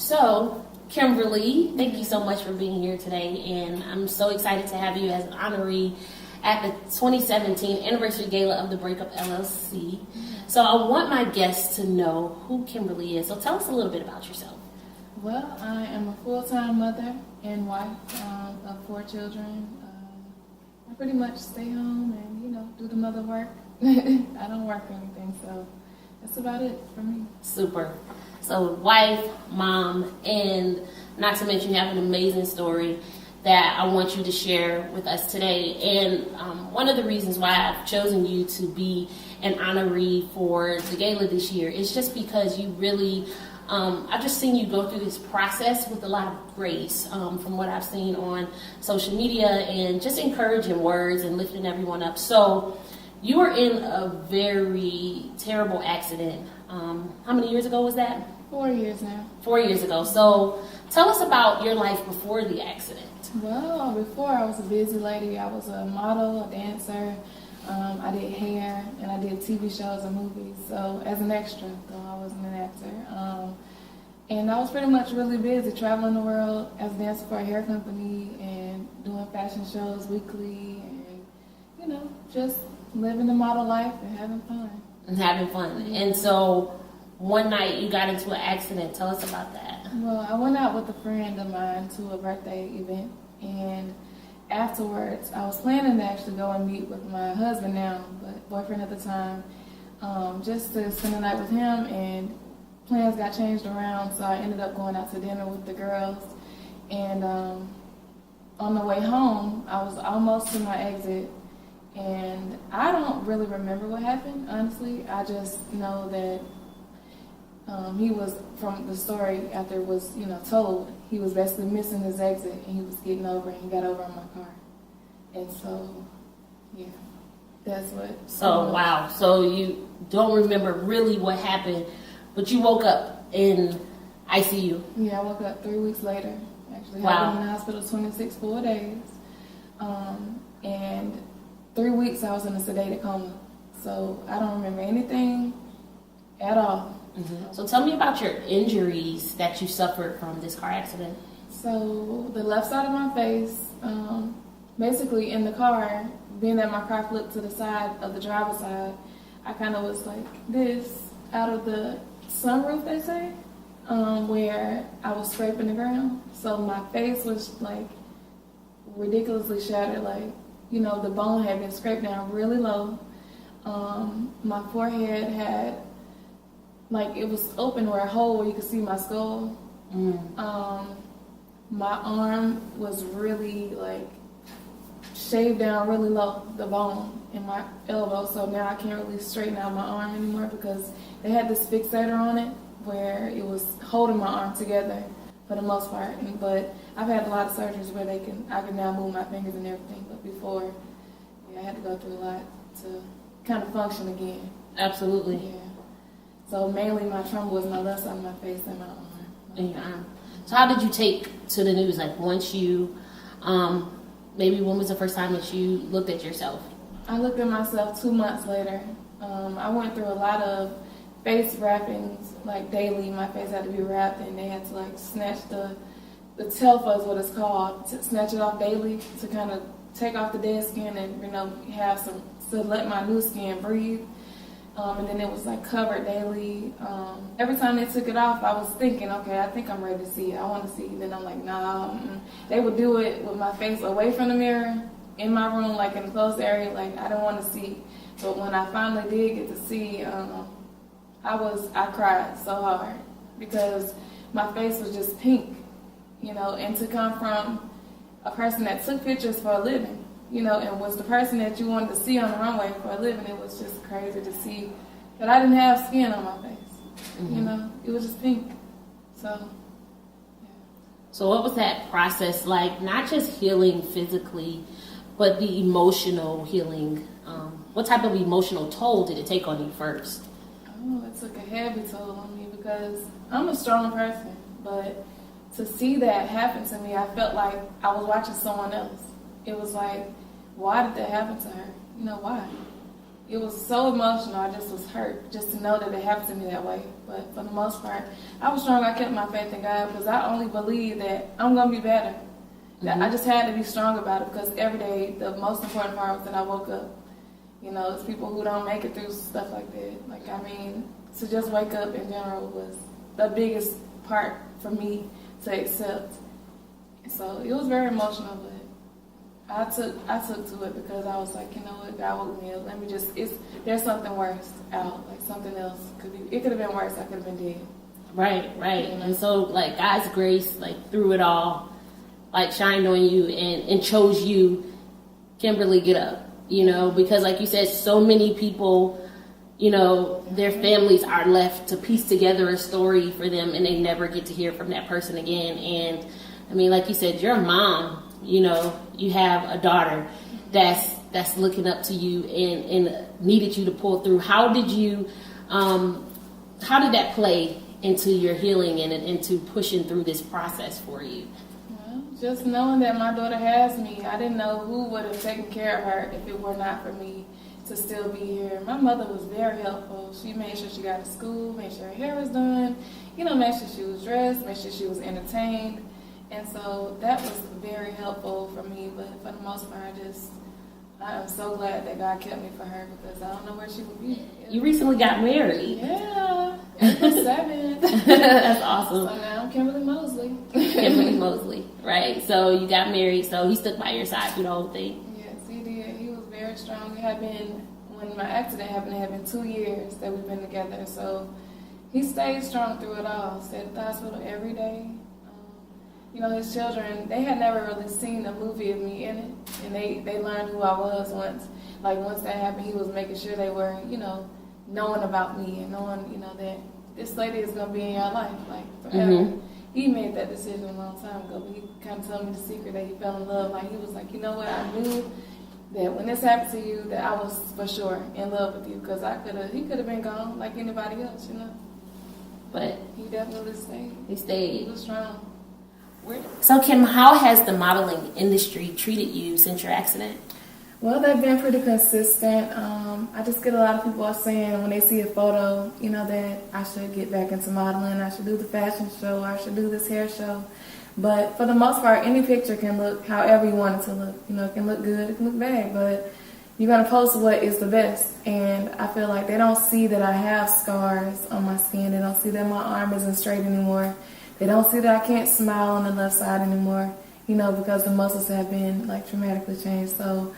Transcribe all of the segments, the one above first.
So, Kimberly, thank you so much for being here today, and I'm so excited to have you as an honoree at the 2017 Anniversary Gala of the Breakup LLC. So I want my guests to know who Kimberly is. So tell us a little bit about yourself. Well, I am a full-time mother and wife of 4 children. I pretty much stay home and, do the mother work. I don't work or anything, so that's about it for me. Super. So wife, mom, and not to mention you have an amazing story that I want you to share with us today. And one of the reasons why I've chosen you to be an honoree for the gala this year is just because you really, I've just seen you go through this process with a lot of grace from what I've seen on social media and just encouraging words and lifting everyone up. So you were in a very terrible accident. How many years ago was that? 4 years now. 4 years ago. So tell us about your life before the accident. Well, before I was a busy lady. I was a model, a dancer. I did hair, and I did TV shows and movies. So as an extra, though I wasn't an actor. And I was pretty much really busy, traveling the world as a dancer for a hair company and doing fashion shows weekly and, just living the model life and having fun. And so one night you got into an accident. Tell us about that. Well, I went out with a friend of mine to a birthday event, and afterwards I was planning to actually go and meet with my husband now, but boyfriend at the time, just to spend the night with him, and plans got changed around, so I ended up going out to dinner with the girls. And on the way home, I was almost to my exit, and I don't really remember what happened, honestly. I just know that he was, from the story after it was, told, he was basically missing his exit, and he was getting over, and he got over on my car. And so, yeah, that's what. So, wow. So you don't remember really what happened, but you woke up in ICU. Yeah, I woke up 3 weeks later. Actually, Wow. I've been in the hospital 26 full days. And 3 weeks I was in a sedated coma. So I don't remember anything at all. Mm-hmm. So tell me about your injuries that you suffered from this car accident. So the left side of my face, basically in the car, being that my car flipped to the side of the driver's side, I kind of was like this out of the sunroof, they say, where I was scraping the ground. So my face was like ridiculously shattered, like, the bone had been scraped down really low. My forehead had, like, it was open where a hole where you could see my skull. My arm was really, like, shaved down really low, the bone in my elbow, so now I can't really straighten out my arm anymore because they had this fixator on it where it was holding my arm together for the most part. But I've had a lot of surgeries where I can now move my fingers and everything, but before, I had to go through a lot to kind of function again. Absolutely. Yeah. So mainly my trauma was my left side of my face and my arm. And your arm. So how did you take to the news? Like once you, maybe when was the first time that you looked at yourself? I looked at myself 2 months later. I went through a lot of face wrappings, like daily. My face had to be wrapped, and they had to like snatch the telfa is what it's called, to snatch it off daily to kind of take off the dead skin and have some to let my new skin breathe. And then it was like covered daily. Every time they took it off, I was thinking, okay, I think I'm ready to see it. I want to see it. Then I'm like, nah. They would do it with my face away from the mirror in my room, like in a closed area. Like I don't want to see. But when I finally did get to see, I cried so hard because my face was just pink, and to come from a person that took pictures for a living, and was the person that you wanted to see on the runway for a living, it was just crazy to see that I didn't have skin on my face. Mm-hmm. It was just pink. So, yeah. So what was that process like? Not just healing physically, but the emotional healing. What type of emotional toll did it take on you first? Oh, it took a heavy toll on me because I'm a strong person, but to see that happen to me, I felt like I was watching someone else. It was like, why did that happen to her? Why? it was so emotional. I just was hurt just to know that it happened to me that way. But for the most part, I was strong. I kept my faith in God because I only believe that I'm going to be better. I just had to be strong about it because every day the most important part was that I woke up. You know, it's people who don't make it through stuff like that. Like, I mean, to just wake up in general was the biggest part for me to accept. So it was very emotional, but I took to it because I was like, you know what, God woke me up. Let me just, there's something worse out, like something else it could have been worse. I could have been dead. Right. You know? And so, like, God's grace, like, through it all, like, shined on you and chose you, Kimberly, get up. You know, because like you said, so many people, you know, their families are left to piece together a story for them and they never get to hear from that person again. And I mean, like you said, you're a mom, you know, you have a daughter that's looking up to you and needed you to pull through. How did that play into your healing and into pushing through this process for you? Just knowing that my daughter has me, I didn't know who would have taken care of her if it were not for me to still be here. My mother was very helpful. She made sure she got to school, made sure her hair was done, you know, made sure she was dressed, made sure she was entertained. And so that was very helpful for me. But for the most part, I am so glad that God kept me for her because I don't know where she would be. You recently got married. Yeah, April 7th. That's awesome. So now I'm Kimberly Mosley. Kimberly Mosley, right? So you got married, so he stuck by your side through the whole thing. Yes, he did. He was very strong. It had been, when my accident happened, it had been 2 years that we've been together. So he stayed strong through it all. Stayed at the hospital every day. You know, his children, they had never really seen a movie of me in it. And they learned who I was once. Like, once that happened, he was making sure they were, you know, knowing about me and knowing, you know, that this lady is going to be in your life, like, forever. Mm-hmm. He made that decision a long time ago, but he kind of told me the secret that he fell in love. Like, he was like, you know what, I knew that when this happened to you, that I was for sure in love with you, because he could have been gone like anybody else, you know. But he definitely stayed. He stayed. He was strong. So, Kim, how has the modeling industry treated you since your accident? Well, they've been pretty consistent. I just get a lot of people saying when they see a photo, you know, that I should get back into modeling, I should do the fashion show, I should do this hair show. But for the most part, any picture can look however you want it to look. You know, it can look good, it can look bad, but you're going to post what is the best. And I feel like they don't see that I have scars on my skin. They don't see that my arm isn't straight anymore. They don't see that I can't smile on the left side anymore, you know, because the muscles have been, like, dramatically changed. So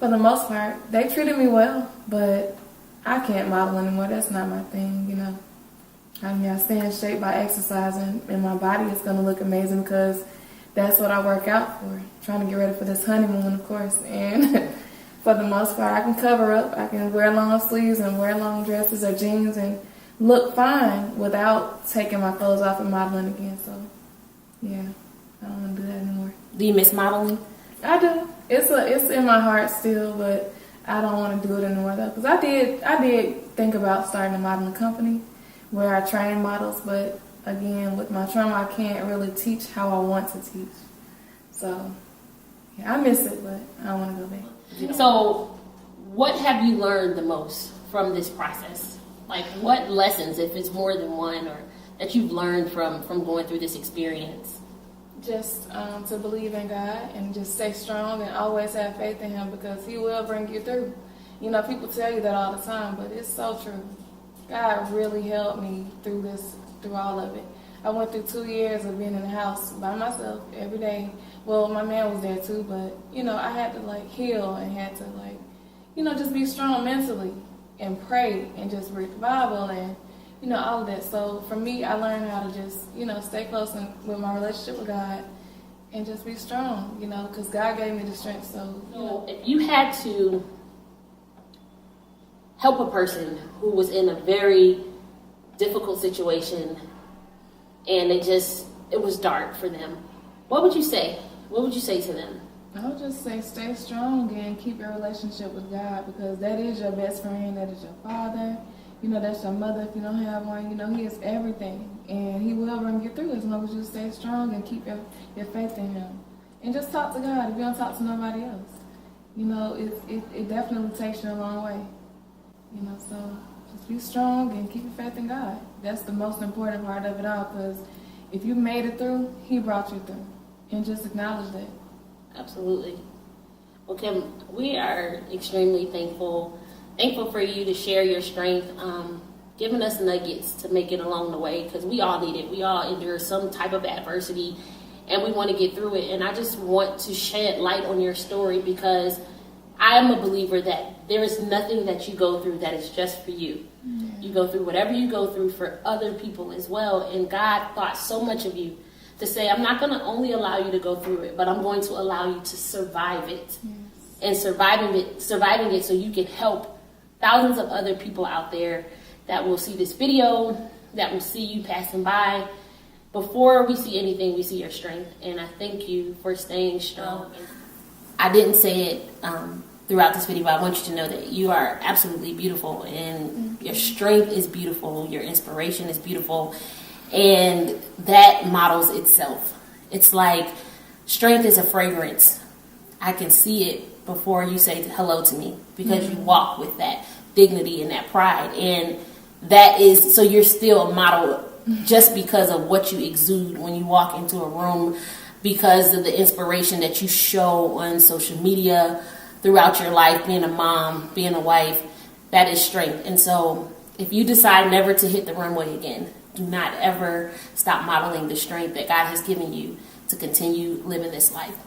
for the most part, they treated me well, but I can't model anymore. That's not my thing, you know. I mean, I stay in shape by exercising, and my body is going to look amazing because that's what I work out for. Trying to get ready for this honeymoon, of course. And for the most part, I can cover up. I can wear long sleeves and wear long dresses or jeans and look fine without taking my clothes off and modeling again. So, yeah, I don't want to do that anymore. Do you miss modeling? I do. It's in my heart still, but I don't want to do it anymore though. Because I did think about starting a modeling company where I train models, but again, with my trauma, I can't really teach how I want to teach. So, yeah, I miss it, but I don't want to go back. So, what have you learned the most from this process? Like, what lessons, if it's more than one, or that you've learned from going through this experience? Just to believe in God and just stay strong and always have faith in Him because He will bring you through. You know, people tell you that all the time, but it's so true. God really helped me through all of it. I went through 2 years of being in the house by myself every day. Well, my man was there too, but, you know, I had to, like, heal and had to, like, you know, just be strong mentally and pray and just read the Bible and, you know, all of that. So for me, I learned how to just, you know, stay close with my relationship with God and just be strong, you know, because God gave me the strength. So, you know. If you had to help a person who was in a very difficult situation and it was dark for them, what would you say? What would you say to them? I would just say stay strong and keep your relationship with God because that is your best friend, that is your father. You know, that's your mother if you don't have one. You know, He is everything. And He will bring you through as long as you stay strong and keep your faith in Him. And just talk to God if you don't talk to nobody else. You know, it definitely takes you a long way. So just be strong and keep your faith in God. That's the most important part of it all, because if you made it through, He brought you through. And just acknowledge that. Absolutely. Well, Kim, we are extremely thankful for you to share your strength, giving us nuggets to make it along the way, because we all need it. We all endure some type of adversity, and we want to get through it. And I just want to shed light on your story, because I am a believer that there is nothing that you go through that is just for you. Mm-hmm. You go through whatever you go through for other people as well. And God thought so much of you to say, I'm not going to only allow you to go through it, but I'm going to allow you to survive it. Yes. And surviving it so you can help thousands of other people out there that will see this video, that will see you passing by. Before we see anything, we see your strength. And I thank you for staying strong. I didn't say it throughout this video, but I want you to know that you are absolutely beautiful, and your strength is beautiful, your inspiration is beautiful, and that models itself. It's like strength is a fragrance. I can see it before you say hello to me, because you walk with that dignity and that pride, and that is, so you're still a model just because of what you exude when you walk into a room, because of the inspiration that you show on social media throughout your life, being a mom, being a wife. That is strength. And so if you decide never to hit the runway again, do not ever stop modeling the strength that God has given you to continue living this life.